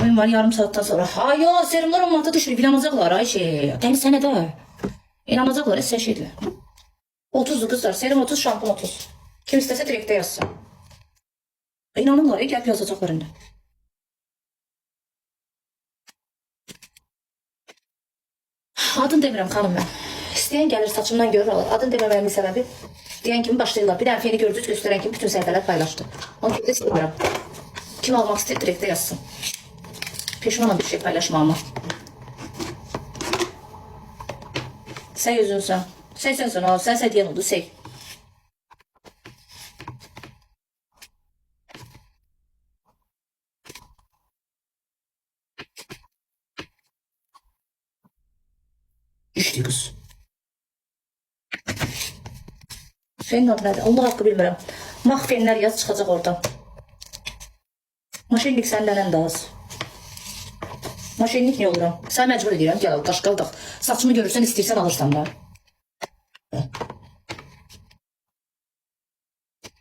Oyun var yarım saatten sonra. Ha ya serumlar olmadı düşürüp inanacaklar Ayşe. Değil sene de. İnanacaklar ise şeydi. 30'lu kızlar. Serum 30, şampun 30. Kim istese direkte yazsın. İnanırlar ya gelip yazacaklar indi. Adın demirəm xanım mən. İstəyən gəlir saçımdan görür alır. Adın deməməyimin səbəbi deyən kimi başlayırlar. Bir dənə feni gördünüz göstərən kimi bütün səhifələr paylaşdı. Onu da istəyirəm. Kim almaq istəyir direkte yazsın. Peşmanam bir şey paylaşmağıma. Sen yüzünsən. Sen o. Sen sədiyən oldu. Sev. İşte kız. Senin adı nədir? Allah haqqı bilmirəm. Mahfenlər yaz çıxacaq oradan. Maşinlik səndən də az. Maşinlik niyə oluram? Sən məcbur edirəm, gəl al, qaşqaldaq. Saçımı görürsən, istəyirsən alırsan da.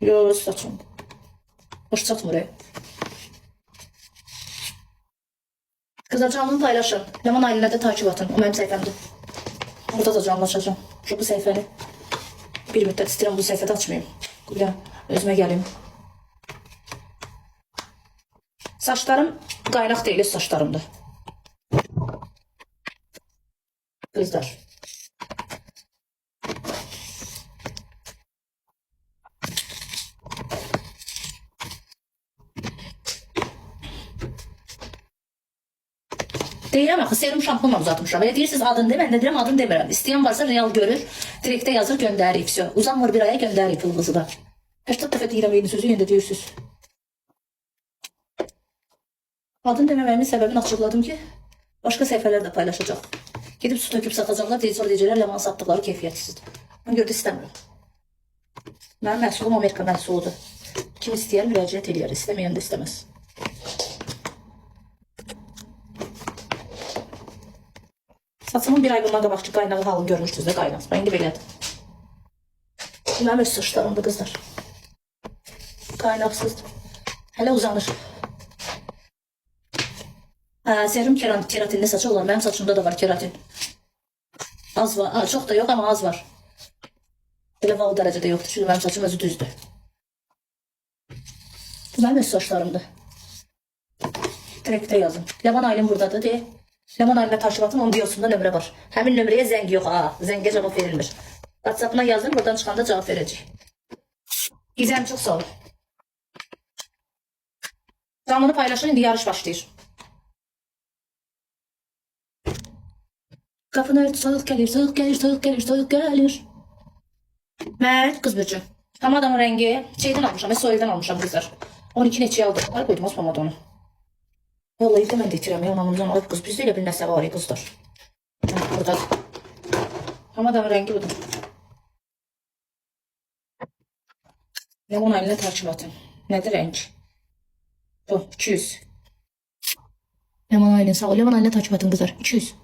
Yox, saçım. Hoş çatmır, Kızlar canlını paylaşın. Yaman ailələrdə takip atın. O mənim səhifəmdir. Orada da canlaşacağım. Şu bu səhifəni bir müddət istəyirəm bu səhifədə açmayayım. Bir özümə gəlim. Saçlarım qaynaq deyil, saçlarımdır. Kızlar. Deyirəm axı serum şampunla uzatmışam. Elə deyirsiniz adını de, mən də deyirəm adını demirəm. İstəyən varsa real görür, direkte yazır göndərir. Все. Uzanmır bir aya göndərir pulğuzu da. 80 dəfə deyirəm eyni sözü, yenə də deyirsiniz. Adını deməməyimin səbəbini açıqladım ki, başqa səhifələr də paylaşacaq. Gedib su töküb satacaqlar, sonra deyəcəklər Leman satdıqları keyfiyyətsizdir. Ona görə də istəmirəm. Mənim məhsulum Amerika məhsuludur. Kim istəyər müraciət eləyər, istəməyən də istəməz. Saçımın bir ay bundan qabaqçı qaynağı halını görmüşdünüz də qaynaq. İndi belədir. Mənim öz saçlarımdır qızlar. Qaynaqsızdır. Hələ uzanır. Serum keratinli saçı olan. Mənim saçımda da var keratin. Az var. Çox da yox ama az var. Belə o dərəcədə yoxdur. Çünki mənim saçım özü düzdür. Bu mənim öz saçlarımdır. Direkte yazın. Leman ailem buradadır deyə. Leman ailemə taşıvatın onun biosunda nömrə var. Həmin nömrəyə zəng yox. Zəngə cavab verilmir. WhatsApp'ına yazın, buradan çıxanda cavab verəcək. Gizem çox sağ ol. Canlını paylaşın, indi yarış başlayır. Qapını ört, soyuq gəlir, soyuq gəlir, soyuq gəlir, soyuq gəlir. Mərd qız bürcü. Pomadamın rəngi şeydən almışam, soyeldən almışam qızlar. 12 neçəyə aldım, qoydum az pomadonu. Vallahi evdə mən də itirəm, yanımızdan alıp qız. Bizdə elə bir nəsə var qızlar. Buradadır. Pomadamın rəngi budur. Lemon eline takip atın. Nedir renk? Bu 200. Lemon eline sağ ol. Lemon eline takip atın kızlar. 200.